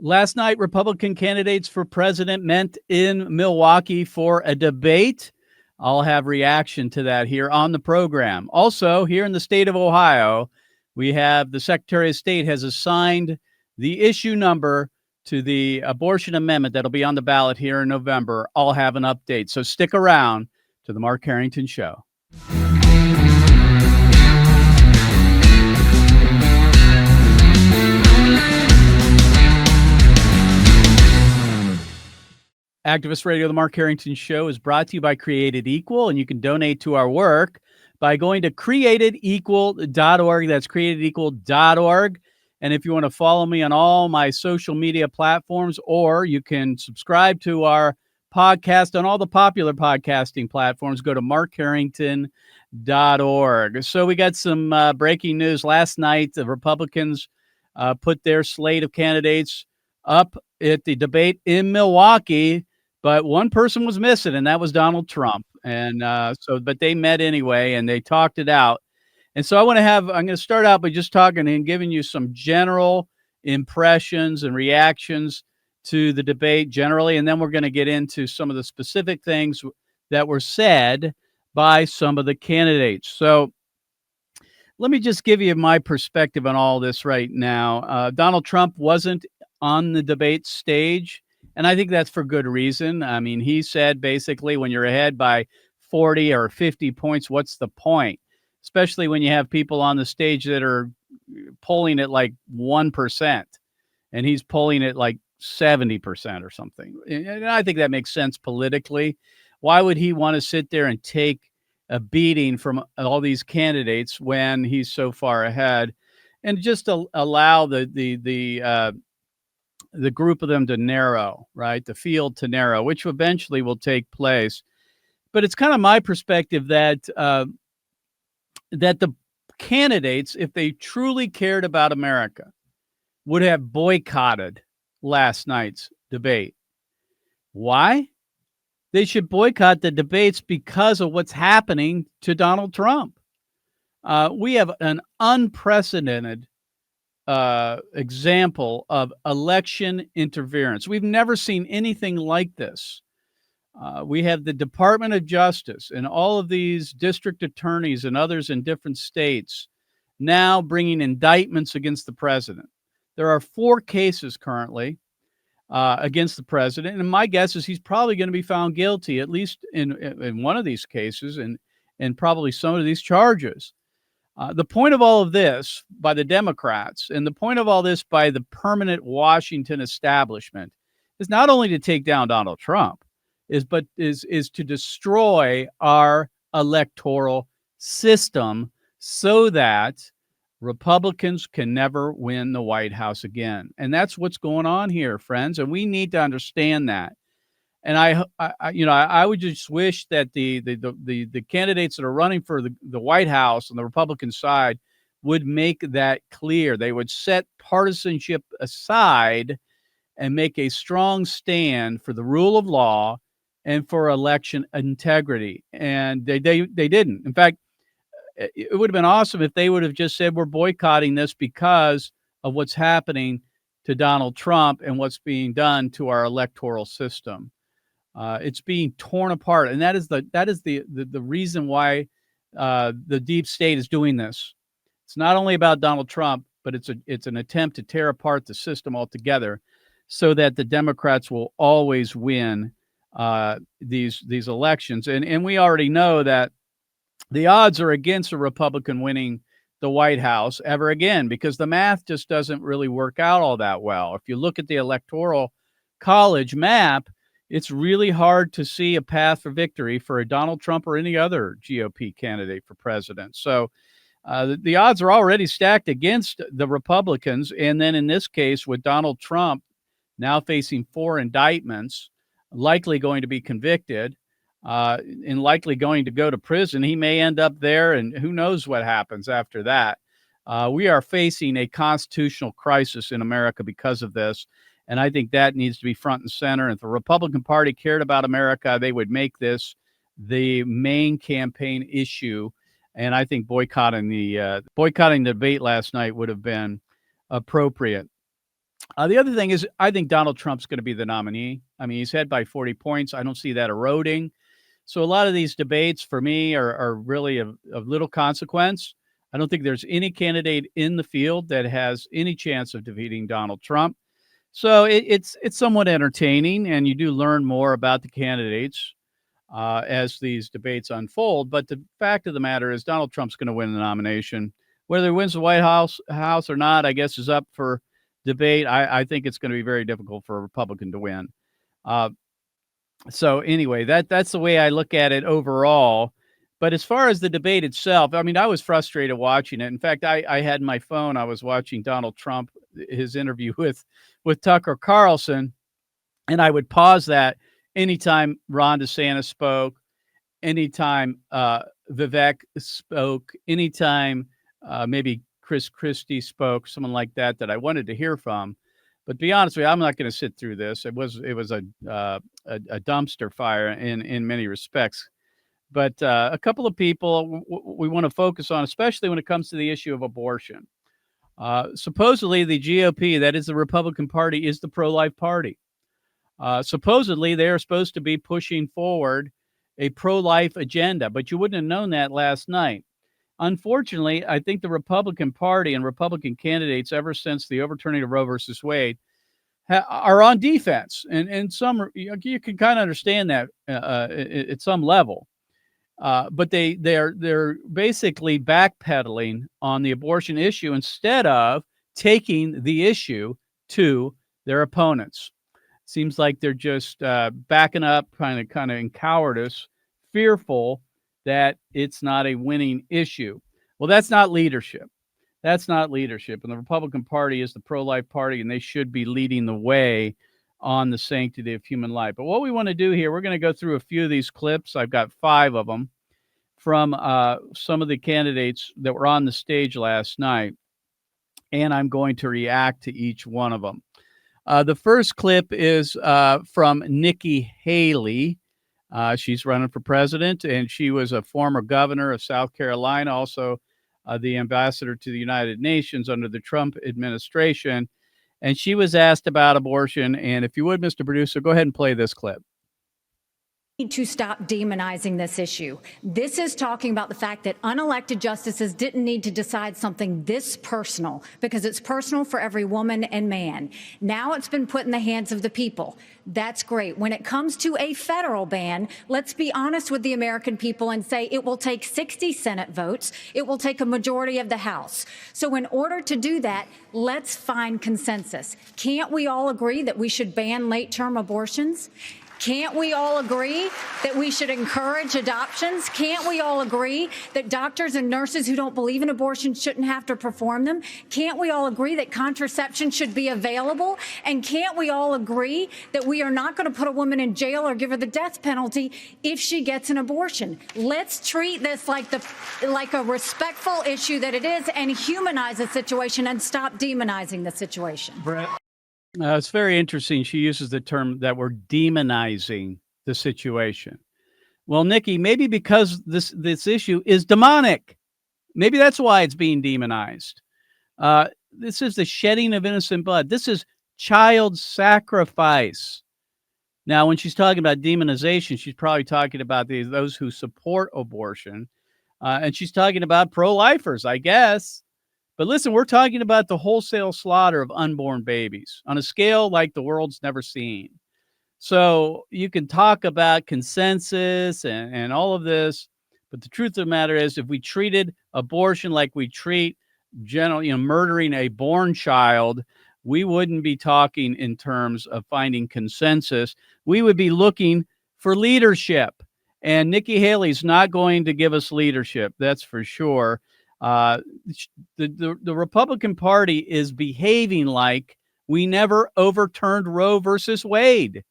Last night, Republican candidates for president met in Milwaukee for a debate. I'll have reaction to that here on the program. Also, here in the state of Ohio, we have the Secretary of State has assigned the issue number to the abortion amendment that'll be on the ballot here in November. I'll have an update. So stick around to the Mark Harrington Show. Activist Radio, the Mark Harrington Show, is brought to you by Created Equal, and you can donate to our work by going to createdequal.org. That's createdequal.org. And if you want to follow me on all my social media platforms, or you can subscribe to our podcast on all the popular podcasting platforms, go to markharrington.org. So we got some breaking news. Last night, the Republicans put their slate of candidates up at the debate in Milwaukee, but one person was missing, and that was Donald Trump. And but they met anyway, and they talked it out. And so I'm going to start out by just talking and giving you some general impressions and reactions to the debate generally, and then we're going to get into some of the specific things that were said by some of the candidates. So let me just give you my perspective on all this right now. Donald Trump wasn't on the debate stage, and I think that's for good reason. I mean, he said basically when you're ahead by 40 or 50 points, what's the point? Especially when you have people on the stage that are polling at like 1%, and he's polling at like 70% or something. And I think that makes sense politically. Why would he want to sit there and take a beating from all these candidates when he's so far ahead, and just allow the group of them to narrow, right? The field to narrow, which eventually will take place. But it's kind of my perspective that that the candidates, if they truly cared about America, would have boycotted last night's debate. Why? They should boycott the debates because of what's happening to Donald Trump. We have an unprecedented example of election interference. We've never seen anything like this. We have the Department of Justice and all of these district attorneys and others in different states now bringing indictments against the president. There are 4 cases currently against the president, and my guess is he's probably going to be found guilty, at least in one of these cases, and probably some of these charges. The point of all of this by the Democrats, and the point of all this by the permanent Washington establishment, is not only to take down Donald Trump, is to destroy our electoral system so that Republicans can never win the White House again. And that's what's going on here, friends. And we need to understand that. And I would just wish that the candidates that are running for the White House on the Republican side would make that clear. They would set partisanship aside and make a strong stand for the rule of law and for election integrity. And they didn't. In fact, it would have been awesome if they would have just said, we're boycotting this because of what's happening to Donald Trump and what's being done to our electoral system. It's being torn apart, and that is the reason why the deep state is doing this. It's not only about Donald Trump, but it's an attempt to tear apart the system altogether, so that the Democrats will always win these elections. And we already know that the odds are against a Republican winning the White House ever again, because the math just doesn't really work out all that well. If you look at the Electoral College map, it's really hard to see a path for victory for a Donald Trump or any other GOP candidate for president. So the odds are already stacked against the Republicans. And then in this case, with Donald Trump now facing 4 indictments, likely going to be convicted, and likely going to go to prison. He may end up there, and who knows what happens after that. We are facing a constitutional crisis in America because of this, and I think that needs to be front and center. If the Republican Party cared about America, they would make this the main campaign issue, and I think boycotting the debate last night would have been appropriate. The other thing is, I think Donald Trump's going to be the nominee. I mean, he's ahead by 40 points. I don't see that eroding. So a lot of these debates for me are really of little consequence. I don't think there's any candidate in the field that has any chance of defeating Donald Trump. So it's somewhat entertaining, and you do learn more about the candidates as these debates unfold. But the fact of the matter is, Donald Trump's going to win the nomination. Whether he wins the White House or not, I guess, is up for debate. I think it's going to be very difficult for a Republican to win. So anyway, that's the way I look at it overall. But as far as the debate itself, I mean, I was frustrated watching it. In fact, I had my phone. I was watching Donald Trump, his interview with Tucker Carlson, and I would pause that anytime Ron DeSantis spoke, anytime Vivek spoke, anytime maybe Chris Christie spoke, someone like that I wanted to hear from. But to be honest with you, I'm not going to sit through this. It was a dumpster fire in many respects. But a couple of people we want to focus on, especially when it comes to the issue of abortion. Supposedly, the GOP, that is the Republican Party, is the pro-life party. Supposedly, they are supposed to be pushing forward a pro-life agenda, but you wouldn't have known that last night. Unfortunately, I think the Republican Party and Republican candidates, ever since the overturning of Roe versus Wade, are on defense, and some you can kind of understand that at some level. But they're basically backpedaling on the abortion issue instead of taking the issue to their opponents. Seems like they're just backing up, kind of in cowardice, fearful that it's not a winning issue. Well, that's not leadership. That's not leadership. And the Republican Party is the pro-life party, and they should be leading the way on the sanctity of human life. But what we want to do here, we're going to go through a few of these clips. I've got 5 of them from some of the candidates that were on the stage last night, and I'm going to react to each one of them. The first clip is from Nikki Haley. She's running for president, and she was a former governor of South Carolina, also the ambassador to the United Nations under the Trump administration. And she was asked about abortion. And if you would, Mr. Producer, go ahead and play this clip. To stop demonizing this issue. This is talking about the fact that unelected justices didn't need to decide something this personal, because it's personal for every woman and man. Now it's been put in the hands of the people. That's great. When it comes to a federal ban, let's be honest with the American people and say it will take 60 Senate votes. It will take a majority of the House. So in order to do that, let's find consensus. Can't we all agree that we should ban late-term abortions? Can't we all agree that we should encourage adoptions? Can't we all agree that doctors and nurses who don't believe in abortion shouldn't have to perform them? Can't we all agree that contraception should be available? And can't we all agree that we are not going to put a woman in jail or give her the death penalty if she gets an abortion? Let's treat this like a respectful issue that it is, and humanize the situation and stop demonizing the situation. Brett. It's very interesting. She uses the term that we're demonizing the situation. Well, Nikki, maybe because this issue is demonic, maybe that's why it's being demonized. This is the shedding of innocent blood. This is child sacrifice. Now, when she's talking about demonization, she's probably talking about those who support abortion, and she's talking about pro-lifers, I guess. But listen, we're talking about the wholesale slaughter of unborn babies on a scale like the world's never seen. So you can talk about consensus and all of this, but the truth of the matter is, if we treated abortion like we treat murdering a born child, we wouldn't be talking in terms of finding consensus. We would be looking for leadership. And Nikki Haley's not going to give us leadership, that's for sure. The Republican Party is behaving like we never overturned Roe versus Wade.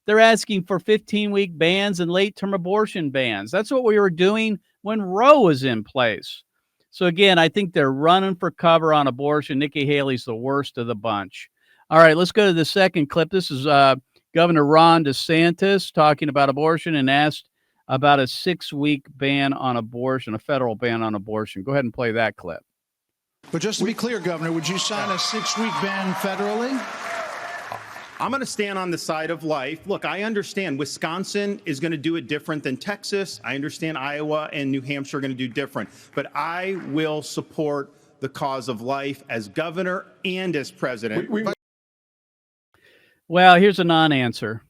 They're asking for 15-week bans and late-term abortion bans. That's what we were doing when Roe was in place. So again, I think they're running for cover on abortion. Nikki Haley's the worst of the bunch. All right, let's go to the second clip. This is Governor Ron DeSantis talking about abortion and asked about a 6-week ban on abortion, a federal ban on abortion. Go ahead and play that clip. But just to be clear, Governor, would you sign a 6-week ban federally? I'm going to stand on the side of life. Look, I understand Wisconsin is going to do it different than Texas. I understand Iowa and New Hampshire are going to do different. But I will support the cause of life as governor and as president. Well, here's a non-answer.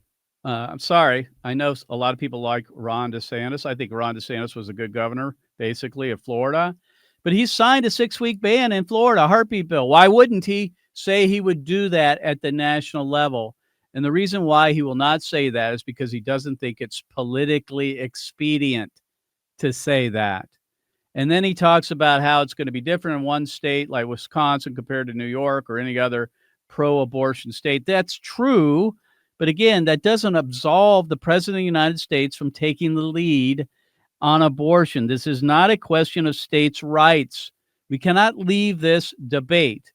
I'm sorry. I know a lot of people like Ron DeSantis. I think Ron DeSantis was a good governor, basically, of Florida. But he signed a 6-week ban in Florida, a heartbeat bill. Why wouldn't he say he would do that at the national level? And the reason why he will not say that is because he doesn't think it's politically expedient to say that. And then he talks about how it's going to be different in one state like Wisconsin compared to New York or any other pro-abortion state. That's true. But again, that doesn't absolve the president of the United States from taking the lead on abortion. This is not a question of states' rights. We cannot leave this debate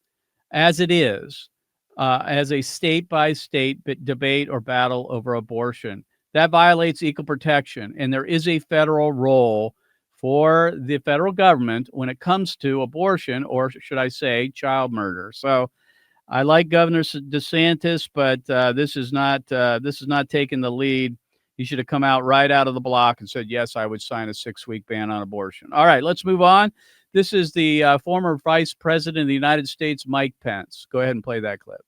as it is, as a state-by-state debate or battle over abortion. That violates equal protection, and there is a federal role for the federal government when it comes to abortion, or should I say, child murder. So I like Governor DeSantis, but this is not taking the lead. He should have come out right out of the block and said, yes, I would sign a 6-week ban on abortion. All right, let's move on. This is the former Vice President of the United States, Mike Pence. Go ahead and play that clip.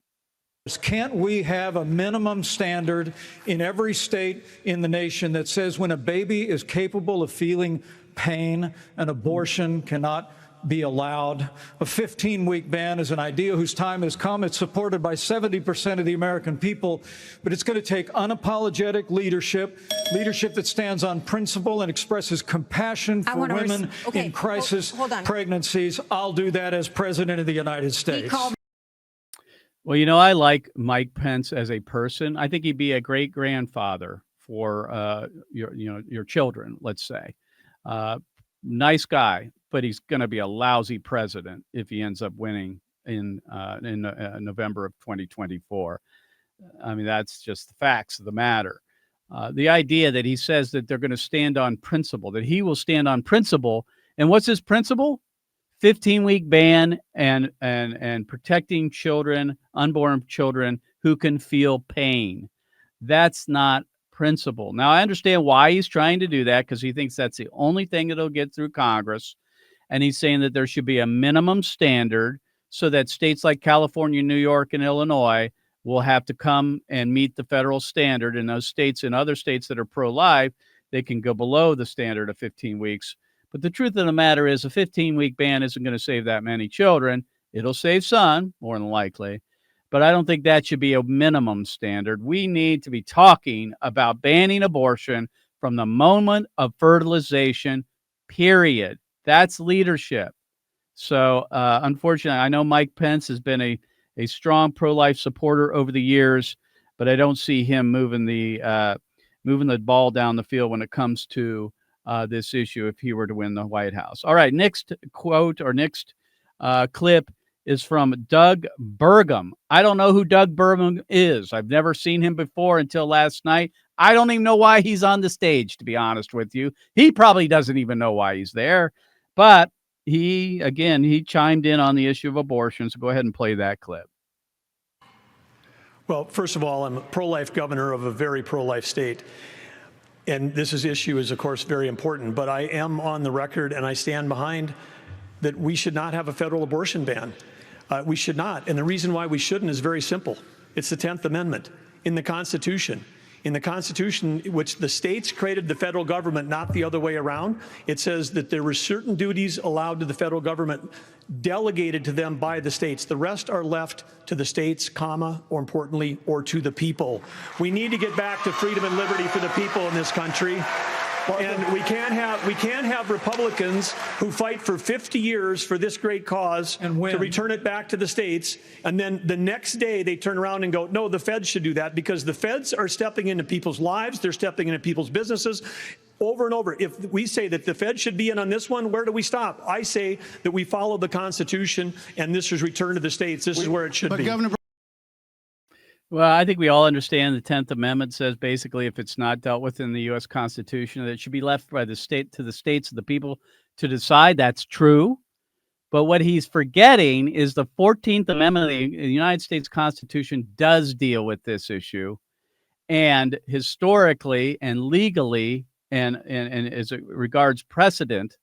Can't we have a minimum standard in every state in the nation that says when a baby is capable of feeling pain, an abortion cannot be allowed? A 15-week ban is an idea whose time has come. It's supported by 70% of the American people, but it's going to take unapologetic leadership that stands on principle and expresses compassion for women in crisis pregnancies. I'll do that as President of the United States. Well, you know, I like Mike Pence as a person. I think he'd be a great grandfather for your children, let's say. Nice guy, but he's going to be a lousy president if he ends up winning in November of 2024. I mean, that's just the facts of the matter. The idea that he says that they're going to stand on principle, that he will stand on principle. And what's his principle? 15-week ban and protecting children, unborn children who can feel pain. That's not principle. Now, I understand why he's trying to do that, because he thinks that's the only thing that'll get through Congress. And he's saying that there should be a minimum standard so that states like California, New York, and Illinois will have to come and meet the federal standard. And those states and other states that are pro-life, they can go below the standard of 15 weeks. But the truth of the matter is a 15-week ban isn't going to save that many children. It'll save some, more than likely. But I don't think that should be a minimum standard. We need to be talking about banning abortion from the moment of fertilization, period. That's leadership. So, unfortunately, I know Mike Pence has been a strong pro-life supporter over the years, but I don't see him moving the ball down the field when it comes to this issue if he were to win the White House. All right, next quote or next clip is from Doug Burgum. I don't know who Doug Burgum is. I've never seen him before until last night. I don't even know why he's on the stage, to be honest with you. He probably doesn't even know why he's there. But he chimed in on the issue of abortion. So go ahead and play that clip. Well, first of all, I'm a pro-life governor of a very pro-life state. And this issue is, of course, very important. But I am on the record, and I stand behind that we should not have a federal abortion ban. We should not. And the reason why we shouldn't is very simple. It's the 10th Amendment in the Constitution. In the Constitution, which the states created the federal government, not the other way around, it says that there were certain duties allowed to the federal government delegated to them by the states. The rest are left to the states, or importantly, or to the people. We need to get back to freedom and liberty for the people in this country. And we can't have Republicans who fight for 50 years for this great cause to return it back to the states, and then the next day they turn around and go, no, the feds should do that, because the feds are stepping into people's lives, they're stepping into people's businesses. Over and over, if we say that the Fed should be in on this one, where do we stop? I say that we follow the Constitution, and this is returned to the states. This is where it should be. Well, I think we all understand the 10th Amendment says basically if it's not dealt with in the U.S. Constitution, that it should be left by the state to the states and the people to decide. That's true. But what he's forgetting is the 14th Amendment of the United States Constitution does deal with this issue. And historically and legally, and as it regards precedent,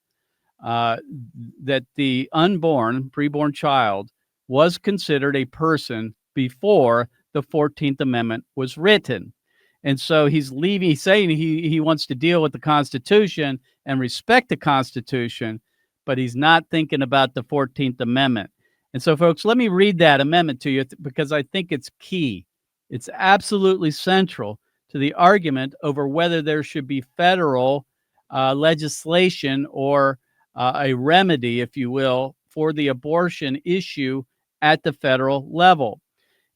that the unborn, preborn child was considered a person before the 14th Amendment was written. And so he's saying he wants to deal with the Constitution and respect the Constitution, but he's not thinking about the 14th Amendment. And so, folks, let me read that amendment to you because I think it's key. It's absolutely central to the argument over whether there should be federal legislation or a remedy, if you will, for the abortion issue at the federal level.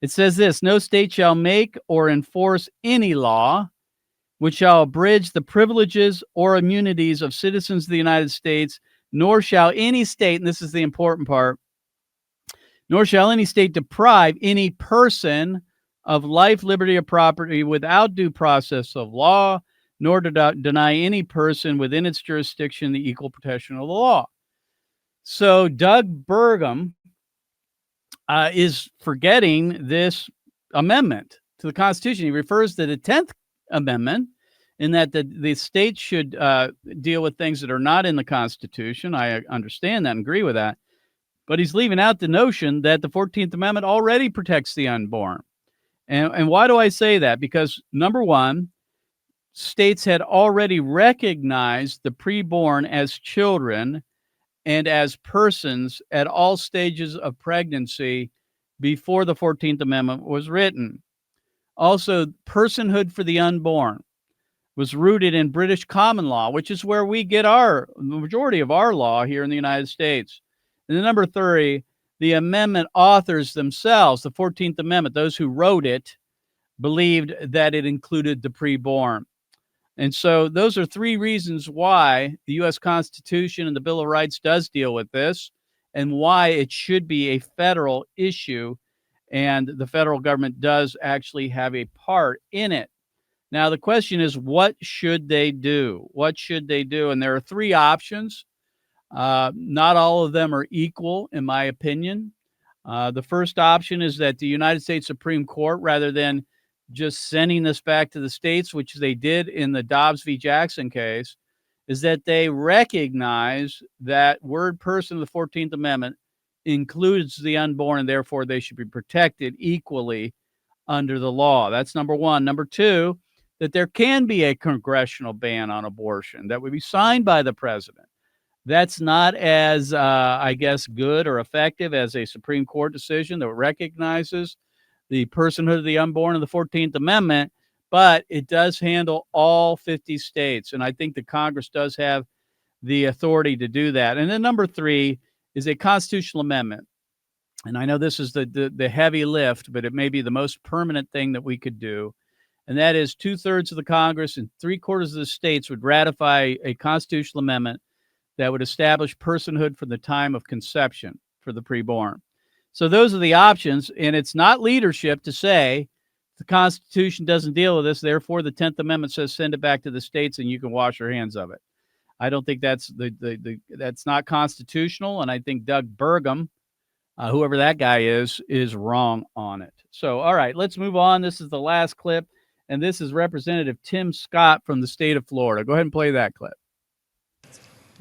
It says this: no state shall make or enforce any law which shall abridge the privileges or immunities of citizens of the United States, nor shall any state, and this is the important part, nor shall any state deprive any person of life, liberty, or property without due process of law, nor deny any person within its jurisdiction the equal protection of the law. So Doug Burgum is forgetting this amendment to the Constitution. He refers to the 10th Amendment in that the states should deal with things that are not in the Constitution. I understand that and agree with that. But he's leaving out the notion that the 14th Amendment already protects the unborn. And why do I say that? Because, number one, states had already recognized the preborn as children and as persons at all stages of pregnancy before the 14th Amendment was written. Also, personhood for the unborn was rooted in British common law, which is where we get the majority of our law here in the United States. And then number three, the amendment authors themselves, the 14th Amendment, those who wrote it, believed that it included the preborn. And so those are three reasons why the U.S. Constitution and the Bill of Rights does deal with this and why it should be a federal issue. And the federal government does actually have a part in it. Now, the question is, what should they do? What should they do? And there are three options. Not all of them are equal, in my opinion. The first option is that the United States Supreme Court, rather than just sending this back to the states, which they did in the Dobbs v. Jackson case, is that they recognize that word person of the 14th Amendment includes the unborn, and therefore they should be protected equally under the law. That's number one. Number two, that there can be a congressional ban on abortion that would be signed by the president. That's not as, I guess, good or effective as a Supreme Court decision that recognizes the personhood of the unborn in the 14th Amendment, but it does handle all 50 states. And I think the Congress does have the authority to do that. And then number three is a constitutional amendment. And I know this is the heavy lift, but it may be the most permanent thing that we could do. And that is 2/3 of the Congress and 3/4 of the states would ratify a constitutional amendment that would establish personhood from the time of conception for the preborn. So those are the options, and it's not leadership to say the Constitution doesn't deal with this, therefore the 10th Amendment says send it back to the states and you can wash your hands of it. I don't think that's that's not constitutional, and I think Doug Burgum, whoever that guy is wrong on it. So, all right, let's move on. This is the last clip, and this is Representative Tim Scott from the state of Florida. Go ahead and play that clip.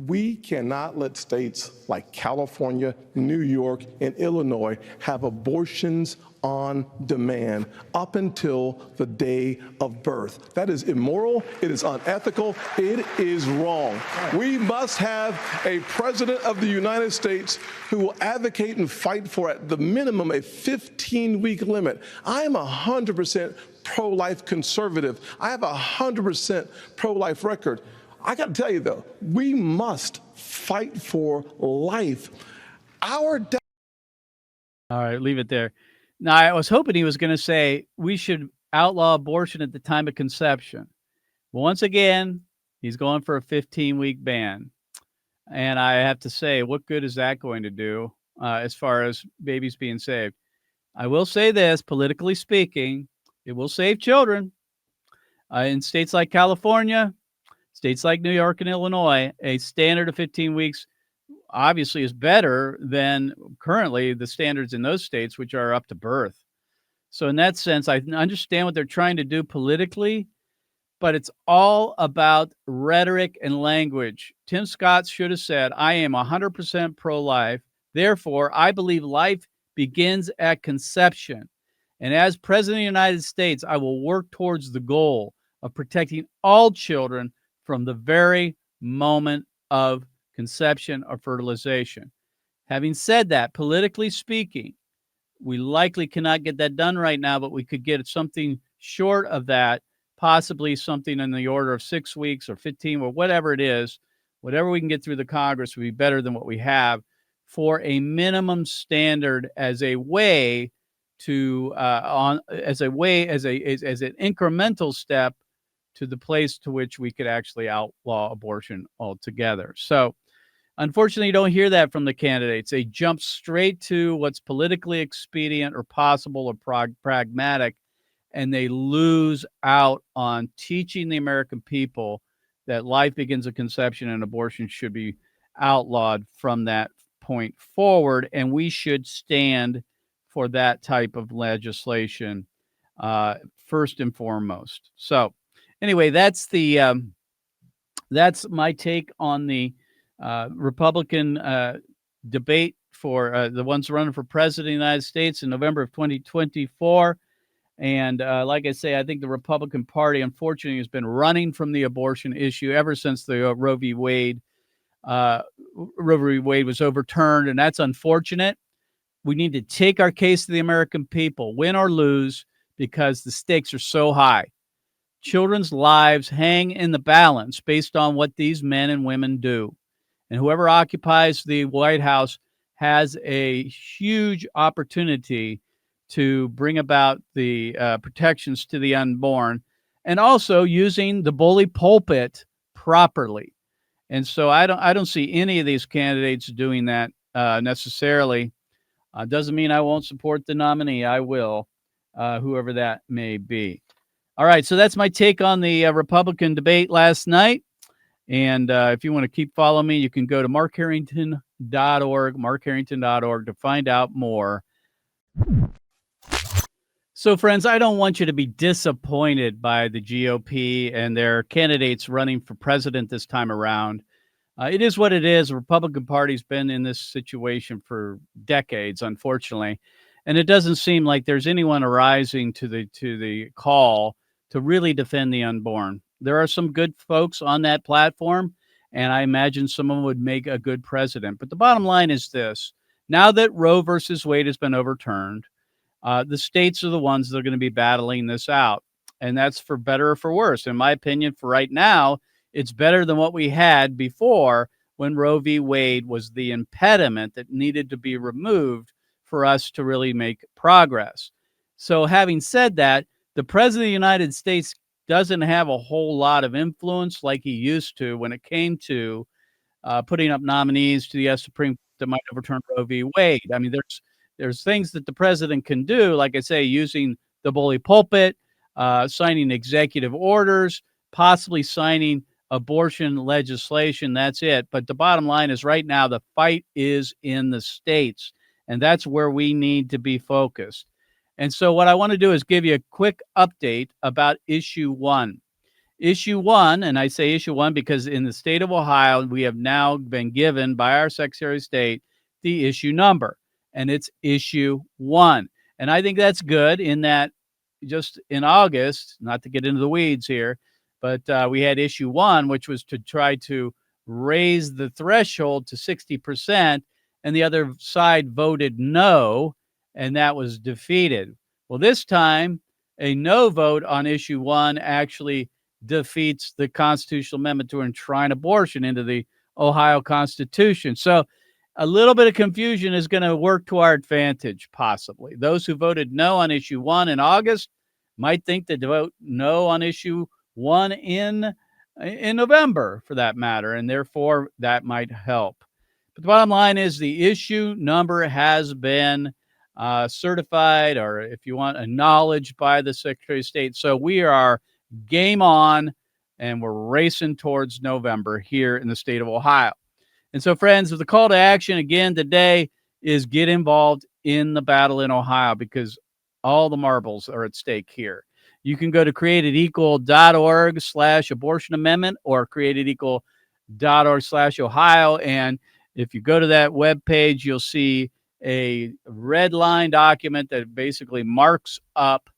We cannot let states like California, New York, and Illinois have abortions on demand up until the day of birth. That is immoral. It is unethical. It is wrong. We must have a president of the United States who will advocate and fight for, at the minimum, a 15-week limit. I am 100% pro-life conservative. I have a 100% pro-life record. I got to tell you, though, we must fight for life. All right, leave it there. Now, I was hoping he was going to say we should outlaw abortion at the time of conception. But once again, he's going for a 15-week ban. And I have to say, what good is that going to do as far as babies being saved? I will say this, politically speaking, it will save children. In states like California, states like New York and Illinois, a standard of 15 weeks obviously is better than currently the standards in those states, which are up to birth. So in that sense, I understand what they're trying to do politically, but it's all about rhetoric and language. Tim Scott should have said, I am 100% pro-life. Therefore, I believe life begins at conception. And as President of the United States, I will work towards the goal of protecting all children from the very moment of conception or fertilization. Having said that, politically speaking, we likely cannot get that done right now, but we could get something short of that, possibly something in the order of 6 weeks or 15 or whatever it is. Whatever we can get through the Congress would be better than what we have for a minimum standard as a way to as an incremental step to the place to which we could actually outlaw abortion altogether. So unfortunately, you don't hear that from the candidates. They jump straight to what's politically expedient or possible or pragmatic, and they lose out on teaching the American people that life begins at conception and abortion should be outlawed from that point forward. And we should stand for that type of legislation first and foremost. So anyway, that's my take on the Republican debate for the ones running for president of the United States in November of 2024. And like I say, I think the Republican Party, unfortunately, has been running from the abortion issue ever since the Roe v. Wade was overturned, and that's unfortunate. We need to take our case to the American people, win or lose, because the stakes are so high. Children's lives hang in the balance based on what these men and women do. And whoever occupies the White House has a huge opportunity to bring about the protections to the unborn, and also using the bully pulpit properly. And so I don't see any of these candidates doing that necessarily. Doesn't mean I won't support the nominee. I will, whoever that may be. All right, so that's my take on the Republican debate last night. And if you want to keep following me, you can go to markharrington.org to find out more. So, friends, I don't want you to be disappointed by the GOP and their candidates running for president this time around. It is what it is. The Republican Party's been in this situation for decades, unfortunately, and it doesn't seem like there's anyone arising to the call to really defend the unborn. There are some good folks on that platform, and I imagine someone would make a good president. But the bottom line is this: now that Roe versus Wade has been overturned, the states are the ones that are going to be battling this out. And that's for better or for worse. In my opinion, for right now, it's better than what we had before, when Roe v. Wade was the impediment that needed to be removed for us to really make progress. So having said that, the President of the United States doesn't have a whole lot of influence like he used to when it came to putting up nominees to the Supreme Court that might overturn Roe v. Wade. I mean, there's things that the president can do, like I say, using the bully pulpit, signing executive orders, possibly signing abortion legislation. That's it. But the bottom line is right now the fight is in the states, and that's where we need to be focused. And so what I want to do is give you a quick update about issue one. Issue one, and I say issue one because in the state of Ohio, we have now been given by our Secretary of State the issue number, and it's issue one. And I think that's good in that just in August, not to get into the weeds here, but we had issue one, which was to try to raise the threshold to 60%, and the other side voted no, and that was defeated. Well, this time, a no vote on issue one actually defeats the constitutional amendment to enshrine abortion into the Ohio Constitution. So a little bit of confusion is going to work to our advantage, possibly. Those who voted no on issue one in August might think that to vote no on issue one in November, for that matter, and therefore that might help. But the bottom line is the issue number has been certified, or if you want, acknowledged by the Secretary of State. So we are game on, and we're racing towards November here in the state of Ohio. And so, friends, the call to action again today is get involved in the battle in Ohio, because all the marbles are at stake here. You can go to createdequal.org/abortion amendment or createdequal.org/Ohio. And if you go to that webpage, you'll see a red line document that basically marks up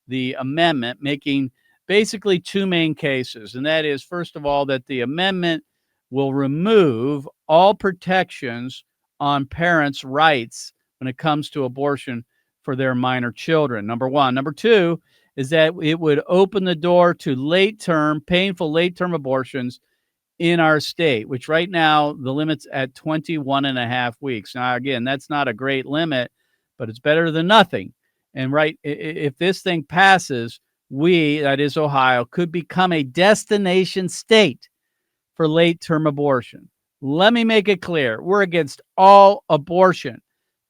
the amendment, making basically two main cases. And that is, first of all, that the amendment will remove all protections on parents' rights when it comes to abortion for their minor children, number one. Number two is that it would open the door to painful late-term abortions in our state, which right now the limit's at 21 and a half weeks. Now, again, that's not a great limit, but it's better than nothing. And if this thing passes, that is Ohio, could become a destination state for late-term abortion. Let me make it clear. We're against all abortion,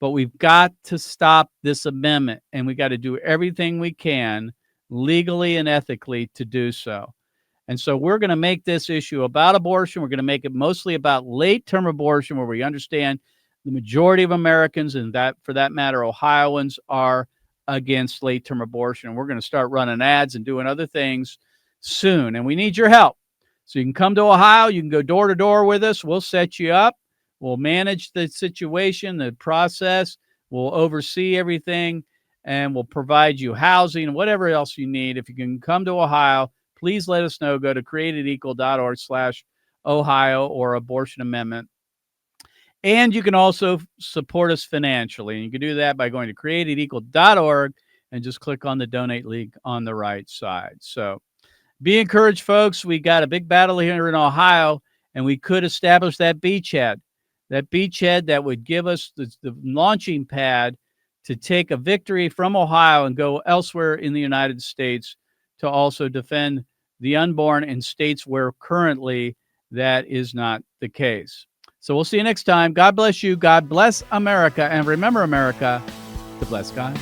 but we've got to stop this amendment, and we got to do everything we can legally and ethically to do so. And so we're going to make this issue about abortion. We're going to make it mostly about late-term abortion, where we understand the majority of Americans, and that, for that matter, Ohioans, are against late-term abortion. And we're going to start running ads and doing other things soon. And we need your help. So you can come to Ohio. You can go door to door with us. We'll set you up. We'll manage the situation, the process. We'll oversee everything, and we'll provide you housing and whatever else you need. If you can come to Ohio, please let us know. Go to createdequal.org/Ohio or abortion amendment. And you can also support us financially. And you can do that by going to createdequal.org and just click on the donate link on the right side. So be encouraged, folks. We got a big battle here in Ohio, and we could establish that beachhead that would give us the launching pad to take a victory from Ohio and go elsewhere in the United States to also defend the unborn in states where currently that is not the case. So we'll see you next time. God bless you. God bless America. And remember, America, to bless God.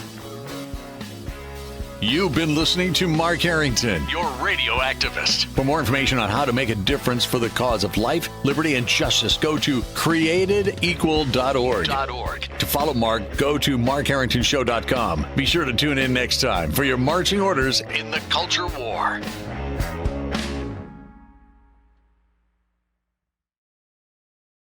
You've been listening to Mark Harrington, your radio activist. For more information on how to make a difference for the cause of life, liberty, and justice, go to createdequal.org. To follow Mark, go to markharringtonshow.com. Be sure to tune in next time for your marching orders in the culture war.